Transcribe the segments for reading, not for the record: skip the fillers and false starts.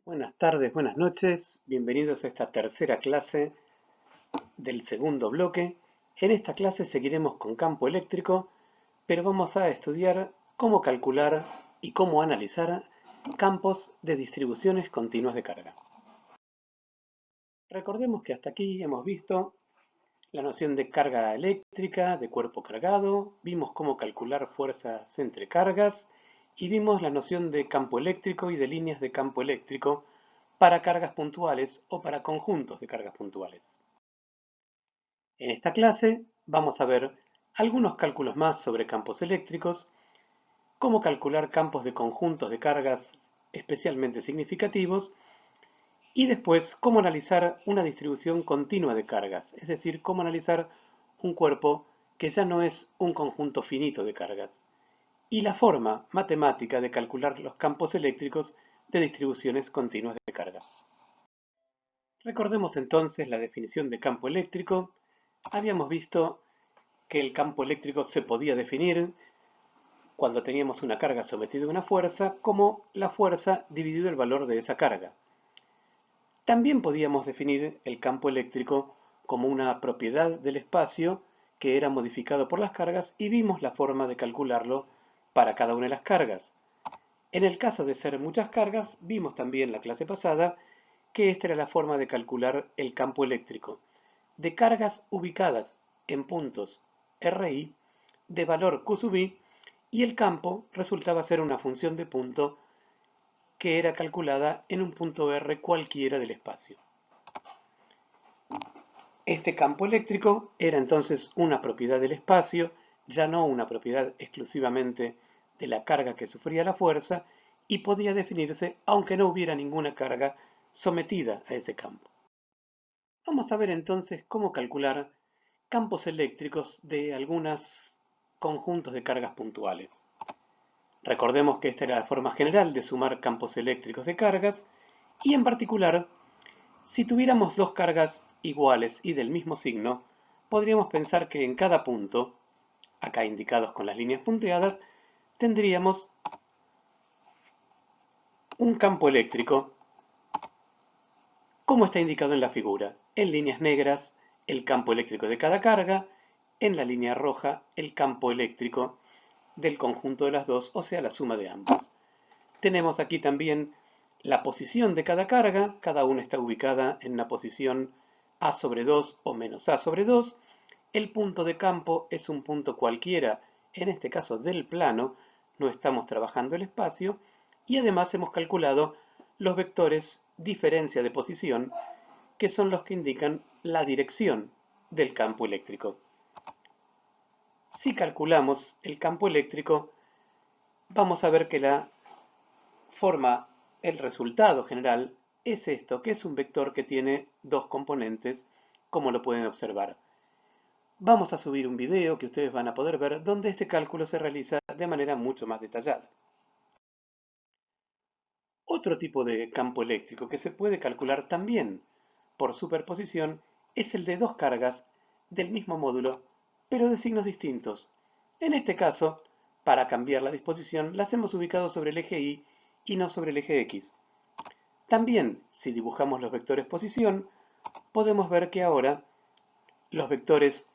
Buenas tardes, buenas noches, bienvenidos a esta tercera clase del segundo bloque. En esta clase seguiremos con campo eléctrico, pero vamos a estudiar cómo calcular y cómo analizar campos de distribuciones continuas de carga. Recordemos que hasta aquí hemos visto la noción de carga eléctrica, de cuerpo cargado, vimos cómo calcular fuerzas entre cargas y vimos la noción de campo eléctrico y de líneas de campo eléctrico para cargas puntuales o para conjuntos de cargas puntuales. En esta clase vamos a ver algunos cálculos más sobre campos eléctricos, cómo calcular campos de conjuntos de cargas especialmente significativos y después cómo analizar una distribución continua de cargas, es decir, cómo analizar un cuerpo que ya no es un conjunto finito de cargas, y la forma matemática de calcular los campos eléctricos de distribuciones continuas de cargas. Recordemos entonces la definición de campo eléctrico. Habíamos visto que el campo eléctrico se podía definir cuando teníamos una carga sometida a una fuerza como la fuerza dividido el valor de esa carga. También podíamos definir el campo eléctrico como una propiedad del espacio que era modificado por las cargas y vimos la forma de calcularlo para cada una de las cargas. En el caso de ser muchas cargas, vimos también la clase pasada que esta era la forma de calcular el campo eléctrico de cargas ubicadas en puntos RI de valor Q sub I, y el campo resultaba ser una función de punto que era calculada en un punto R cualquiera del espacio. Este campo eléctrico era entonces una propiedad del espacio, ya no una propiedad exclusivamente de la carga que sufría la fuerza, y podía definirse aunque no hubiera ninguna carga sometida a ese campo. Vamos a ver entonces cómo calcular campos eléctricos de algunos conjuntos de cargas puntuales. Recordemos que esta era la forma general de sumar campos eléctricos de cargas, y en particular, si tuviéramos dos cargas iguales y del mismo signo, podríamos pensar que en cada punto, acá indicados con las líneas punteadas, tendríamos un campo eléctrico como está indicado en la figura. En líneas negras, el campo eléctrico de cada carga, en la línea roja, el campo eléctrico del conjunto de las dos, o sea, la suma de ambos. Tenemos aquí también la posición de cada carga, cada una está ubicada en una posición A sobre 2 o menos A sobre 2. El punto de campo es un punto cualquiera, en este caso del plano, no estamos trabajando el espacio, y además hemos calculado los vectores diferencia de posición, que son los que indican la dirección del campo eléctrico. Si calculamos el campo eléctrico, vamos a ver que el resultado general es esto, que es un vector que tiene dos componentes, como lo pueden observar. Vamos a subir un video que ustedes van a poder ver donde este cálculo se realiza de manera mucho más detallada. Otro tipo de campo eléctrico que se puede calcular también por superposición es el de dos cargas del mismo módulo, pero de signos distintos. En este caso, para cambiar la disposición, las hemos ubicado sobre el eje Y y no sobre el eje X. También, si dibujamos los vectores posición, podemos ver que ahora los vectores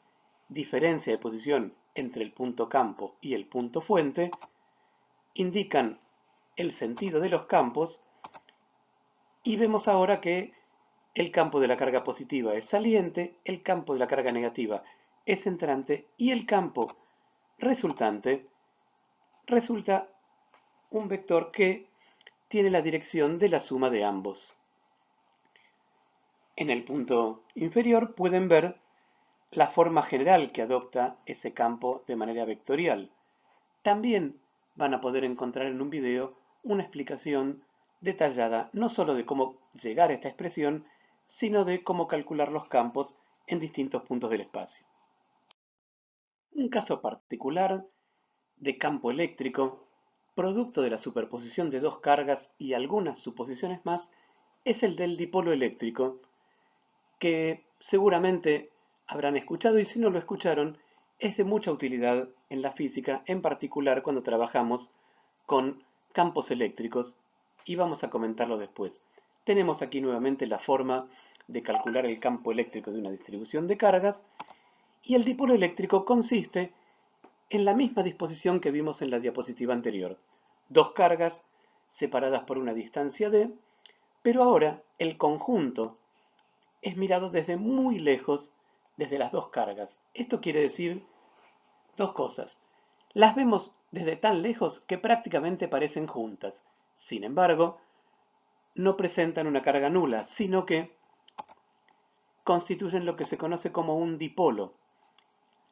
diferencia de posición entre el punto campo y el punto fuente indican el sentido de los campos, y vemos ahora que el campo de la carga positiva es saliente, el campo de la carga negativa es entrante y el campo resultante resulta un vector que tiene la dirección de la suma de ambos. En el punto inferior pueden ver la forma general que adopta ese campo de manera vectorial. También van a poder encontrar en un video una explicación detallada no solo de cómo llegar a esta expresión, sino de cómo calcular los campos en distintos puntos del espacio. Un caso particular de campo eléctrico, producto de la superposición de dos cargas y algunas suposiciones más, es el del dipolo eléctrico, que seguramente habrán escuchado, y si no lo escucharon, es de mucha utilidad en la física, en particular cuando trabajamos con campos eléctricos y vamos a comentarlo después. Tenemos aquí nuevamente la forma de calcular el campo eléctrico de una distribución de cargas, y el dipolo eléctrico consiste en la misma disposición que vimos en la diapositiva anterior. Dos cargas separadas por una distancia d, pero ahora el conjunto es mirado desde muy lejos, desde las dos cargas. Esto quiere decir dos cosas. Las vemos desde tan lejos que prácticamente parecen juntas. Sin embargo, no presentan una carga nula, sino que constituyen lo que se conoce como un dipolo.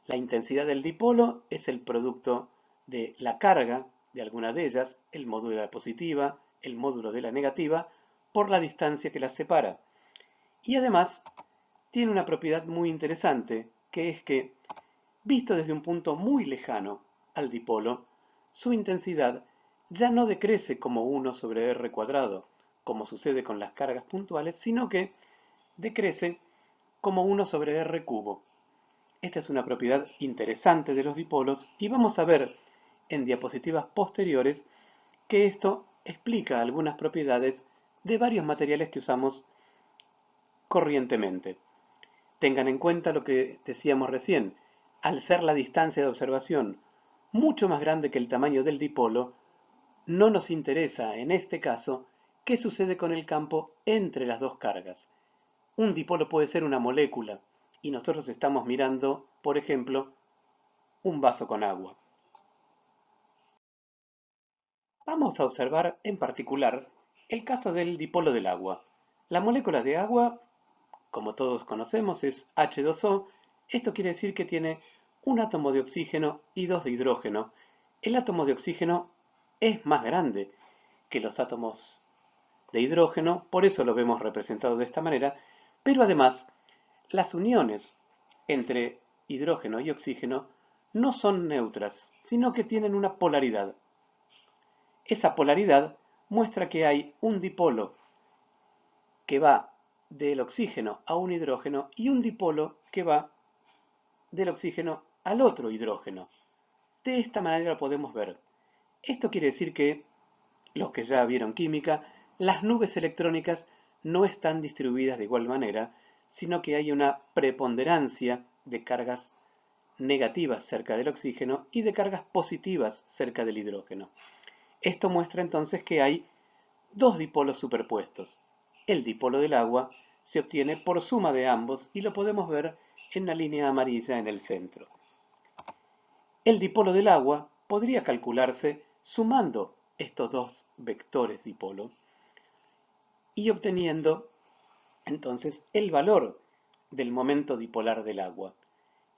La intensidad del dipolo es el producto de la carga de alguna de ellas, el módulo de la positiva, el módulo de la negativa, por la distancia que las separa. Y además tiene una propiedad muy interesante, que es que, visto desde un punto muy lejano al dipolo, su intensidad ya no decrece como 1 sobre r cuadrado, como sucede con las cargas puntuales, sino que decrece como 1 sobre r cubo. Esta es una propiedad interesante de los dipolos y vamos a ver en diapositivas posteriores que esto explica algunas propiedades de varios materiales que usamos corrientemente. Tengan en cuenta lo que decíamos recién. Al ser la distancia de observación mucho más grande que el tamaño del dipolo, no nos interesa, en este caso, qué sucede con el campo entre las dos cargas. Un dipolo puede ser una molécula, y nosotros estamos mirando, por ejemplo, un vaso con agua. Vamos a observar en particular el caso del dipolo del agua. La molécula de agua, como todos conocemos, es H2O. Esto quiere decir que tiene un átomo de oxígeno y dos de hidrógeno. El átomo de oxígeno es más grande que los átomos de hidrógeno, por eso lo vemos representado de esta manera, pero además las uniones entre hidrógeno y oxígeno no son neutras, sino que tienen una polaridad. Esa polaridad muestra que hay un dipolo que va del oxígeno a un hidrógeno y un dipolo que va del oxígeno al otro hidrógeno. De esta manera lo podemos ver. Esto quiere decir que, los que ya vieron química, las nubes electrónicas no están distribuidas de igual manera, sino que hay una preponderancia de cargas negativas cerca del oxígeno y de cargas positivas cerca del hidrógeno. Esto muestra entonces que hay dos dipolos superpuestos. El dipolo del agua se obtiene por suma de ambos y lo podemos ver en la línea amarilla en el centro. El dipolo del agua podría calcularse sumando estos dos vectores dipolo y obteniendo entonces el valor del momento dipolar del agua.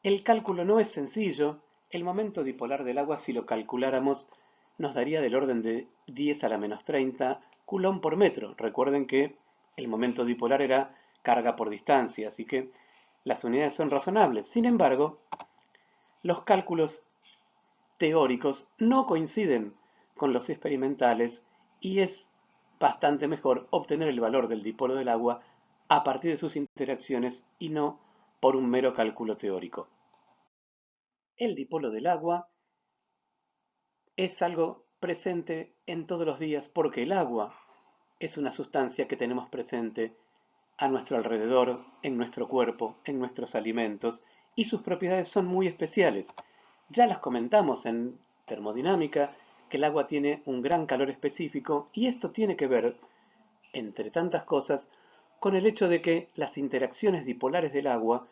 El cálculo no es sencillo. El momento dipolar del agua, si lo calculáramos, nos daría del orden de 10 a la menos 30 coulomb por metro. Recuerden que el momento dipolar era carga por distancia, así que las unidades son razonables. Sin embargo, los cálculos teóricos no coinciden con los experimentales y es bastante mejor obtener el valor del dipolo del agua a partir de sus interacciones y no por un mero cálculo teórico. El dipolo del agua es algo presente en todos los días porque el agua es una sustancia que tenemos presente a nuestro alrededor, en nuestro cuerpo, en nuestros alimentos, y sus propiedades son muy especiales. Ya las comentamos en termodinámica, que el agua tiene un gran calor específico y esto tiene que ver, entre tantas cosas, con el hecho de que las interacciones dipolares del agua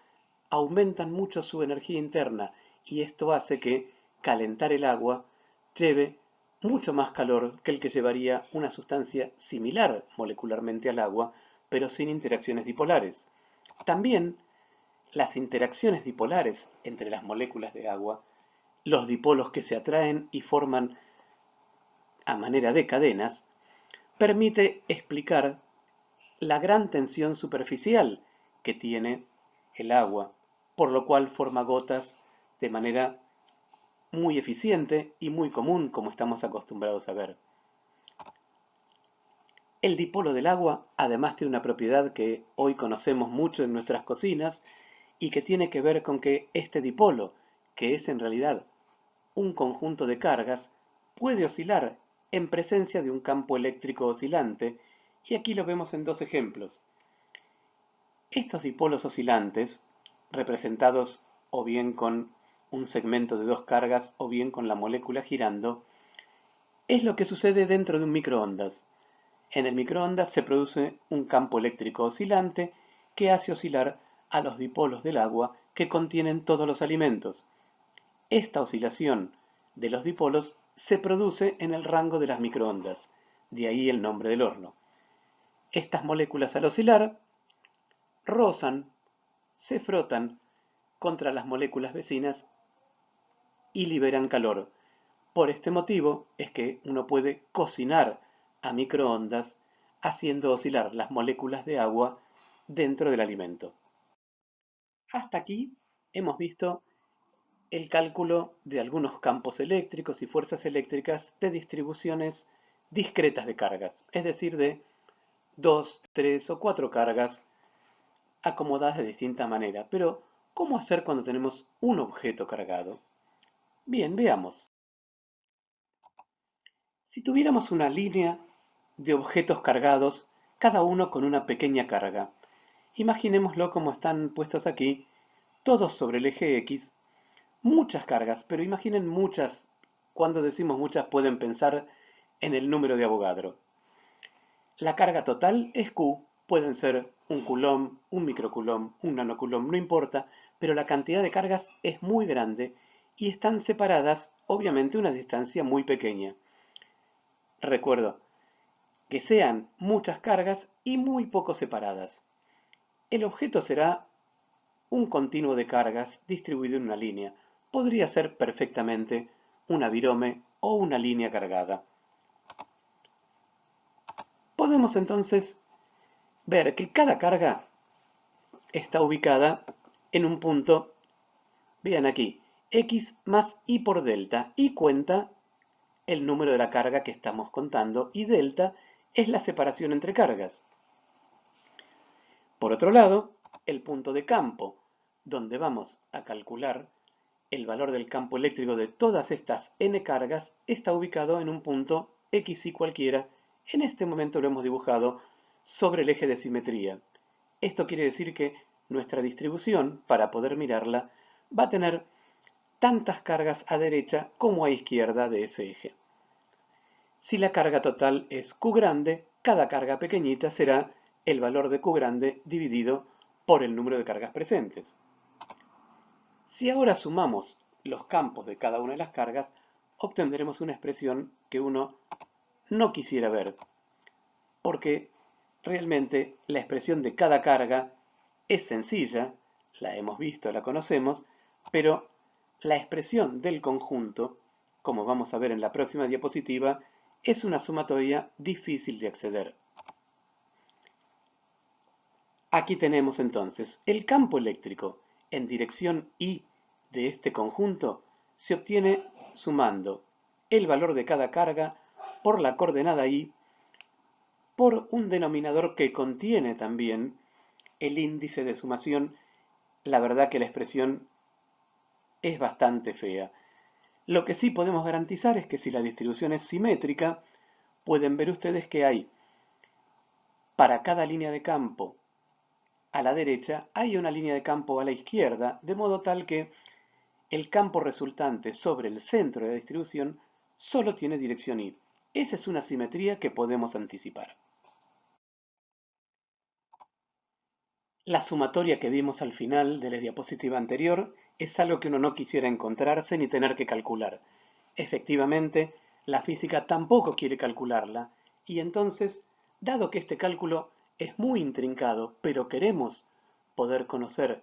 aumentan mucho su energía interna y esto hace que calentar el agua lleve mucho más calor que el que llevaría una sustancia similar molecularmente al agua, pero sin interacciones dipolares. También las interacciones dipolares entre las moléculas de agua, los dipolos que se atraen y forman a manera de cadenas, permite explicar la gran tensión superficial que tiene el agua, por lo cual forma gotas de manera muy eficiente y muy común, como estamos acostumbrados a ver. El dipolo del agua además tiene una propiedad que hoy conocemos mucho en nuestras cocinas y que tiene que ver con que este dipolo, que es en realidad un conjunto de cargas, puede oscilar en presencia de un campo eléctrico oscilante, y aquí lo vemos en dos ejemplos. Estos dipolos oscilantes, representados o bien con un segmento de dos cargas o bien con la molécula girando, es lo que sucede dentro de un microondas. En el microondas se produce un campo eléctrico oscilante que hace oscilar a los dipolos del agua que contienen todos los alimentos. Esta oscilación de los dipolos se produce en el rango de las microondas, de ahí el nombre del horno. Estas moléculas al oscilar rozan, se frotan contra las moléculas vecinas y liberan calor. Por este motivo es que uno puede cocinar a microondas haciendo oscilar las moléculas de agua dentro del alimento. Hasta aquí hemos visto el cálculo de algunos campos eléctricos y fuerzas eléctricas de distribuciones discretas de cargas, es decir, de dos, tres o cuatro cargas acomodadas de distinta manera. Pero, ¿cómo hacer cuando tenemos un objeto cargado? Bien, veamos. Si tuviéramos una línea de objetos cargados, cada uno con una pequeña carga, imaginémoslo como están puestos aquí, todos sobre el eje X, muchas cargas, pero imaginen muchas. Cuando decimos muchas pueden pensar en el número de Avogadro. La carga total es Q, pueden ser un coulomb, un microcoulomb, un nanocoulomb, no importa, pero la cantidad de cargas es muy grande y están separadas, obviamente, a una distancia muy pequeña. Recuerdo que sean muchas cargas y muy poco separadas. El objeto será un continuo de cargas distribuido en una línea. Podría ser perfectamente una virome o una línea cargada. Podemos entonces ver que cada carga está ubicada en un punto, vean aquí, x más y por delta, y cuenta el número de la carga que estamos contando, y delta es la separación entre cargas. Por otro lado, el punto de campo, donde vamos a calcular el valor del campo eléctrico de todas estas n cargas, está ubicado en un punto x y cualquiera. En este momento lo hemos dibujado sobre el eje de simetría. Esto quiere decir que nuestra distribución, para poder mirarla, va a tener tantas cargas a derecha como a izquierda de ese eje. Si la carga total es Q grande, cada carga pequeñita será el valor de Q grande dividido por el número de cargas presentes. Si ahora sumamos los campos de cada una de las cargas, obtendremos una expresión que uno no quisiera ver, porque realmente la expresión de cada carga es sencilla, la hemos visto, la conocemos, pero la expresión del conjunto, como vamos a ver en la próxima diapositiva, es una sumatoria difícil de acceder. Aquí tenemos entonces el campo eléctrico en dirección Y de este conjunto se obtiene sumando el valor de cada carga por la coordenada Y por un denominador que contiene también el índice de sumación. La verdad que la expresión es bastante fea. Lo que sí podemos garantizar es que si la distribución es simétrica, pueden ver ustedes que hay para cada línea de campo a la derecha, hay una línea de campo a la izquierda, de modo tal que el campo resultante sobre el centro de la distribución solo tiene dirección Y. Esa es una simetría que podemos anticipar. La sumatoria que vimos al final de la diapositiva anterior es algo que uno no quisiera encontrarse ni tener que calcular. Efectivamente, la física tampoco quiere calcularla, y entonces, dado que este cálculo es muy intrincado, pero queremos poder conocer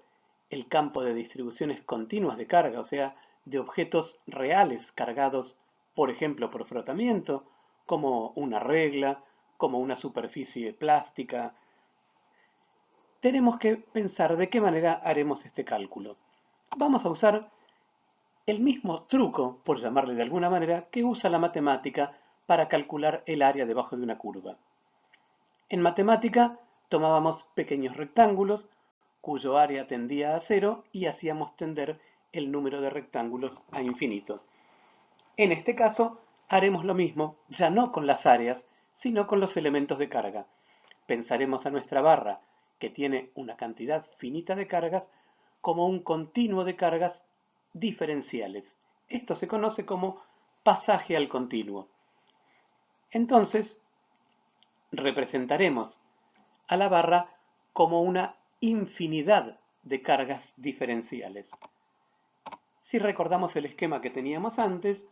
el campo de distribuciones continuas de carga, o sea, de objetos reales cargados, por ejemplo, por frotamiento, como una regla, como una superficie plástica, tenemos que pensar de qué manera haremos este cálculo. Vamos a usar el mismo truco, por llamarle de alguna manera, que usa la matemática para calcular el área debajo de una curva. En matemática tomábamos pequeños rectángulos cuyo área tendía a cero y hacíamos tender el número de rectángulos a infinito. En este caso, Haremos lo mismo, ya no con las áreas, sino con los elementos de carga. Pensaremos a nuestra barra, que tiene una cantidad finita de cargas, como un continuo de cargas diferenciales. Esto se conoce como pasaje al continuo. Entonces, representaremos a la barra como una infinidad de cargas diferenciales. Si recordamos el esquema que teníamos antes,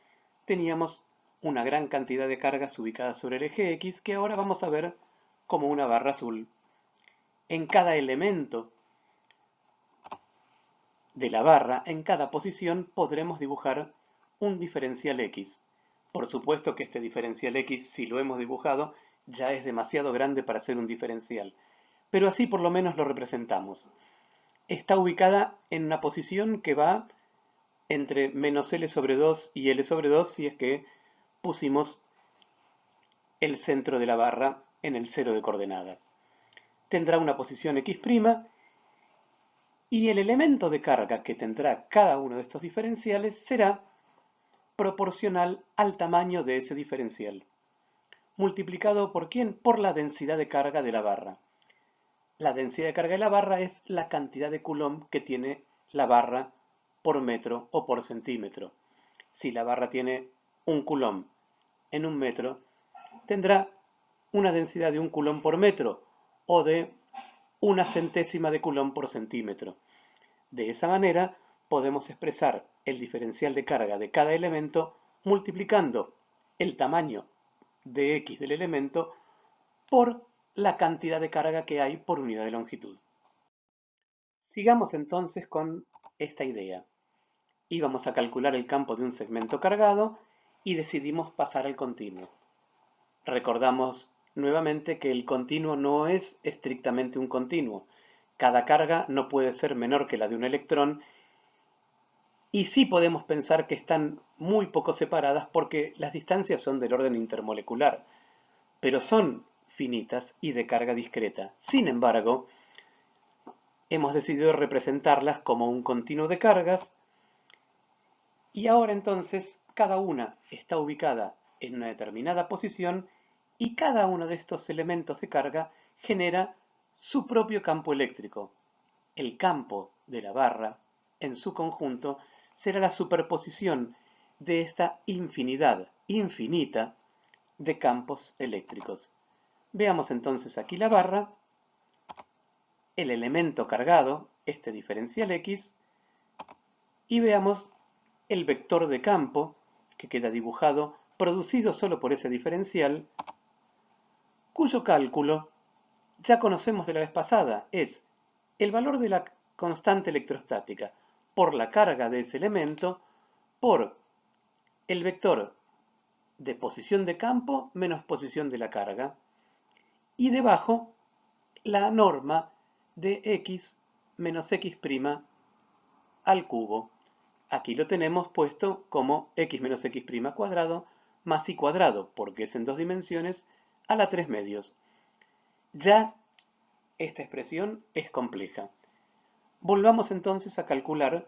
teníamos una gran cantidad de cargas ubicadas sobre el eje X que ahora vamos a ver como una barra azul. En cada elemento de la barra, en cada posición, podremos dibujar un diferencial X. Por supuesto que este diferencial X, si lo hemos dibujado, ya es demasiado grande para ser un diferencial, pero así por lo menos lo representamos. Está ubicada en una posición que va entre menos L sobre 2 y L sobre 2 si es que pusimos el centro de la barra en el cero de coordenadas. Tendrá una posición X' y el elemento de carga que tendrá cada uno de estos diferenciales será proporcional al tamaño de ese diferencial, multiplicado por ¿quién? Por la densidad de carga de la barra. La densidad de carga de la barra es la cantidad de coulomb que tiene la barra por metro o por centímetro. Si la barra tiene un coulomb en un metro, tendrá una densidad de un coulomb por metro o de una centésima de coulomb por centímetro. De esa manera podemos expresar el diferencial de carga de cada elemento multiplicando el tamaño de X del elemento por la cantidad de carga que hay por unidad de longitud. Sigamos entonces con esta idea. Íbamos a calcular el campo de un segmento cargado y decidimos pasar al continuo. Recordamos nuevamente que el continuo no es estrictamente un continuo. Cada carga no puede ser menor que la de un electrón y sí podemos pensar que están muy poco separadas porque las distancias son del orden intermolecular, pero son finitas y de carga discreta. Sin embargo, hemos decidido representarlas como un continuo de cargas y ahora entonces cada una está ubicada en una determinada posición y cada uno de estos elementos de carga genera su propio campo eléctrico. El campo de la barra, en su conjunto, será la superposición de esta infinidad infinita de campos eléctricos. Veamos entonces aquí la barra, el elemento cargado, este diferencial X, y veamos el vector de campo que queda dibujado, producido solo por ese diferencial, cuyo cálculo ya conocemos de la vez pasada, es el valor de la constante electrostática por la carga de ese elemento por el vector de posición de campo menos posición de la carga y debajo la norma de x menos x' al cubo. Aquí lo tenemos puesto como x menos x' cuadrado más y cuadrado, porque es en dos dimensiones, a la 3 medios. Ya esta expresión es compleja. Volvamos entonces a calcular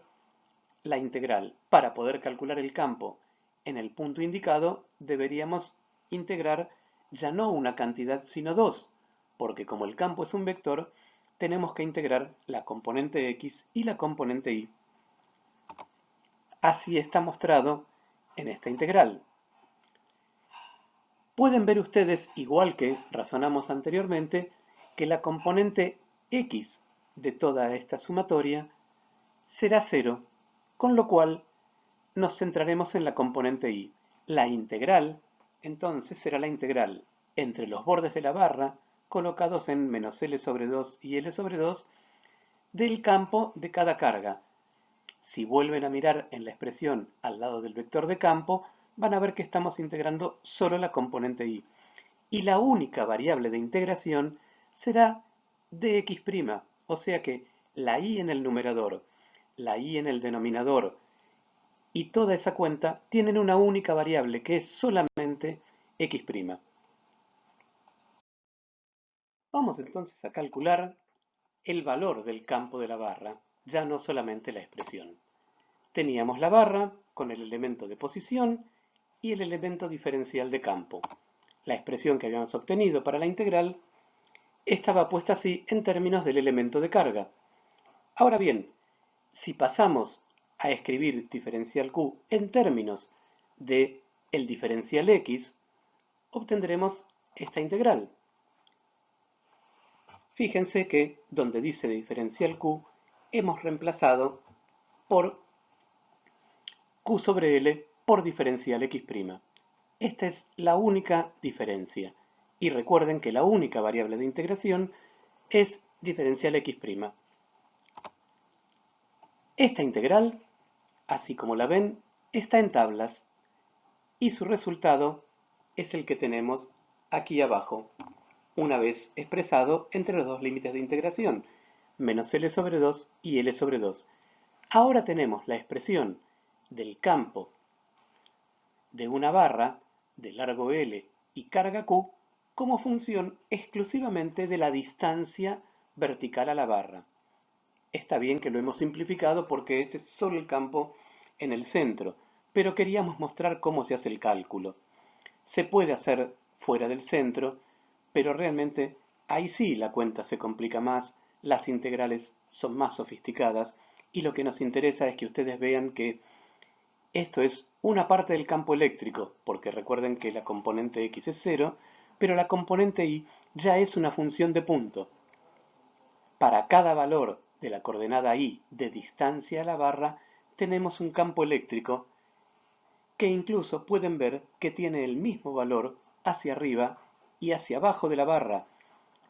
la integral. Para poder calcular el campo en el punto indicado, deberíamos integrar ya no una cantidad, sino dos, porque como el campo es un vector, tenemos que integrar la componente x y la componente y. Así está mostrado en esta integral. Pueden ver ustedes, igual que razonamos anteriormente, que la componente x de toda esta sumatoria será 0, con lo cual nos centraremos en la componente y. La integral, entonces, será la integral entre los bordes de la barra, colocados en menos L sobre 2 y L sobre 2, del campo de cada carga. Si vuelven a mirar en la expresión al lado del vector de campo, van a ver que estamos integrando solo la componente y. Y la única variable de integración será dx', o sea que la y en el numerador, la y en el denominador y toda esa cuenta tienen una única variable que es solamente x'. Vamos entonces a calcular el valor del campo de la barra, ya no solamente la expresión. Teníamos la barra con el elemento de posición y el elemento diferencial de campo. La expresión que habíamos obtenido para la integral estaba puesta así en términos del elemento de carga. Ahora bien, si pasamos a escribir diferencial q en términos de el diferencial x, obtendremos esta integral. Fíjense que donde dice diferencial q, hemos reemplazado por q sobre L por diferencial x'. Esta es la única diferencia. Y recuerden que la única variable de integración es diferencial x'. Esta integral, así como la ven, está en tablas y su resultado es el que tenemos aquí abajo, una vez expresado entre los dos límites de integración, menos L sobre 2 y L sobre 2. Ahora tenemos la expresión del campo de una barra de largo L y carga Q como función exclusivamente de la distancia vertical a la barra. Está bien que lo hemos simplificado porque este es solo el campo en el centro, pero queríamos mostrar cómo se hace el cálculo. Se puede hacer fuera del centro, pero realmente ahí sí la cuenta se complica más, las integrales son más sofisticadas y lo que nos interesa es que ustedes vean que esto es una parte del campo eléctrico, porque recuerden que la componente x es 0, pero la componente y ya es una función de punto. Para cada valor de la coordenada y de distancia a la barra, tenemos un campo eléctrico que incluso pueden ver que tiene el mismo valor hacia arriba y hacia abajo de la barra.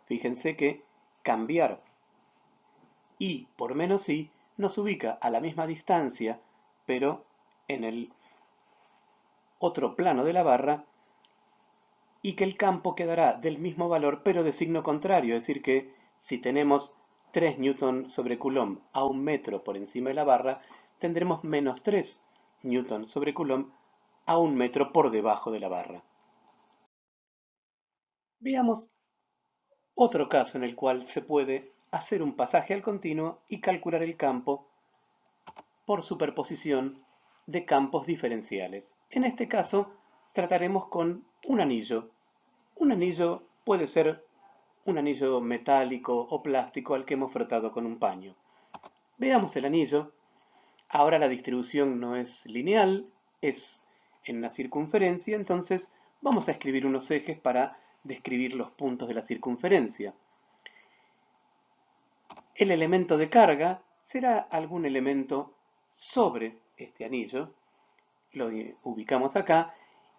Fíjense que cambiar y por menos i nos ubica a la misma distancia, pero en el otro plano de la barra, y que el campo quedará del mismo valor pero de signo contrario, es decir que si tenemos 3 newton sobre coulomb a 1 metro por encima de la barra, tendremos menos 3 newton sobre coulomb a 1 metro por debajo de la barra. Veamos otro caso en el cual se puede hacer un pasaje al continuo y calcular el campo por superposición de campos diferenciales. En este caso trataremos con un anillo. Un anillo puede ser un anillo metálico o plástico al que hemos frotado con un paño. Veamos el anillo. Ahora la distribución no es lineal, es en una circunferencia, entonces vamos a escribir unos ejes para describir los puntos de la circunferencia. El elemento de carga será algún elemento sobre este anillo, lo ubicamos acá,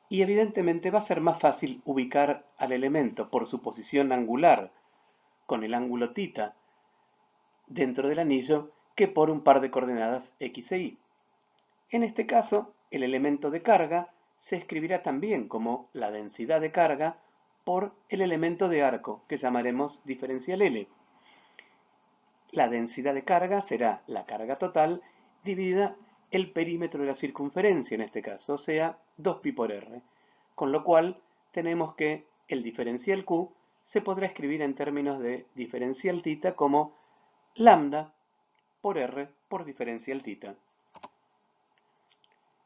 y evidentemente va a ser más fácil ubicar al elemento por su posición angular con el ángulo θ dentro del anillo que por un par de coordenadas x e y. En este caso, el elemento de carga se escribirá también como la densidad de carga por el elemento de arco, que llamaremos diferencial L. La densidad de carga será la carga total dividida el perímetro de la circunferencia en este caso, o sea, 2pi por r. Con lo cual tenemos que el diferencial q se podrá escribir en términos de diferencial θ como lambda por r por diferencial θ.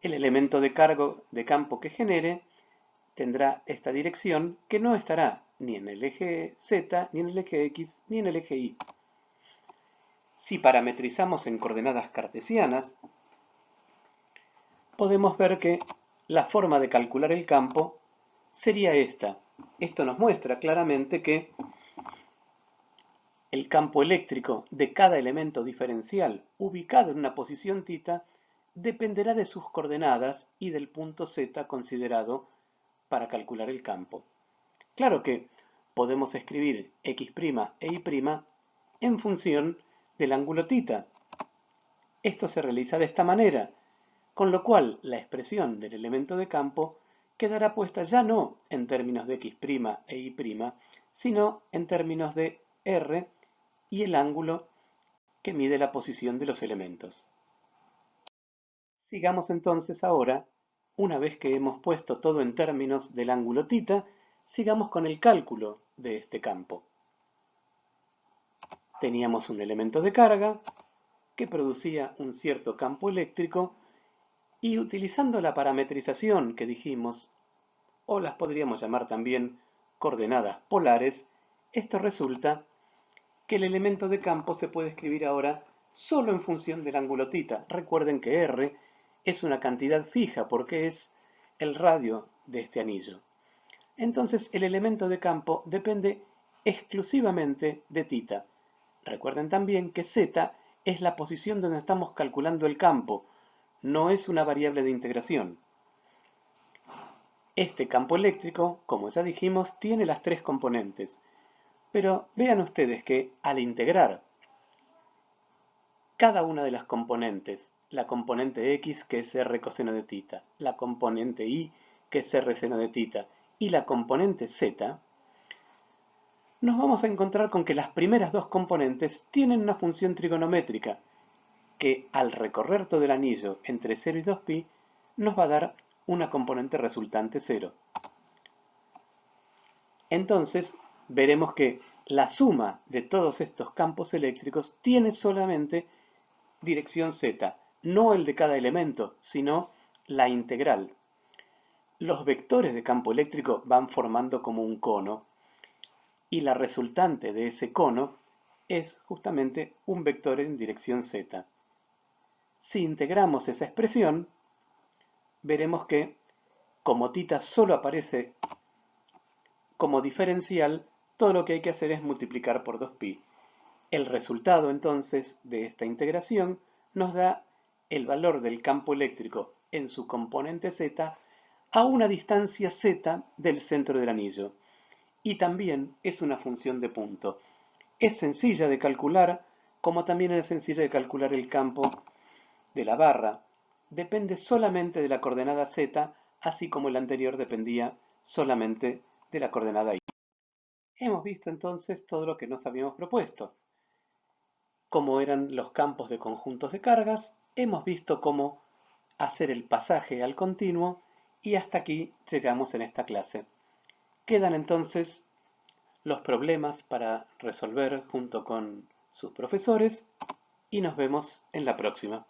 El elemento de cargo de campo que genere tendrá esta dirección que no estará ni en el eje z, ni en el eje x, ni en el eje y. Si parametrizamos en coordenadas cartesianas, podemos ver que la forma de calcular el campo sería esta. Esto nos muestra claramente que el campo eléctrico de cada elemento diferencial ubicado en una posición θ dependerá de sus coordenadas y del punto z considerado para calcular el campo. Claro que podemos escribir x' e y' en función del ángulo θ. Esto se realiza de esta manera, con lo cual la expresión del elemento de campo quedará puesta ya no en términos de x' e y', sino en términos de r y el ángulo que mide la posición de los elementos. Sigamos entonces ahora, una vez que hemos puesto todo en términos del ángulo θ, sigamos con el cálculo de este campo. Teníamos un elemento de carga que producía un cierto campo eléctrico Y utilizando la parametrización que dijimos, o las podríamos llamar también coordenadas polares, esto resulta que el elemento de campo se puede escribir ahora solo en función del ángulo θ. Recuerden que R es una cantidad fija porque es el radio de este anillo. Entonces el elemento de campo depende exclusivamente de θ. Recuerden también que z es la posición donde estamos calculando el campo, no es una variable de integración. Este campo eléctrico, como ya dijimos, tiene las tres componentes. Pero vean ustedes que al integrar cada una de las componentes, la componente X que es R coseno de θ, la componente Y que es R seno de θ y la componente Z, nos vamos a encontrar con que las primeras dos componentes tienen una función trigonométrica que al recorrer todo el anillo entre 0 y 2π nos va a dar una componente resultante 0. Entonces veremos que la suma de todos estos campos eléctricos tiene solamente dirección z, no el de cada elemento, sino la integral. Los vectores de campo eléctrico van formando como un cono y la resultante de ese cono es justamente un vector en dirección z. Si integramos esa expresión, veremos que como θ solo aparece como diferencial, todo lo que hay que hacer es multiplicar por 2π. El resultado entonces de esta integración nos da el valor del campo eléctrico en su componente z a una distancia z del centro del anillo. Y también es una función de punto. Es sencilla de calcular, como también es sencilla de calcular el campo de la barra. Depende solamente de la coordenada z, así como el anterior dependía solamente de la coordenada y. Hemos visto entonces todo lo que nos habíamos propuesto. Cómo eran los campos de conjuntos de cargas, hemos visto cómo hacer el pasaje al continuo y hasta aquí llegamos en esta clase. Quedan entonces los problemas para resolver junto con sus profesores y nos vemos en la próxima.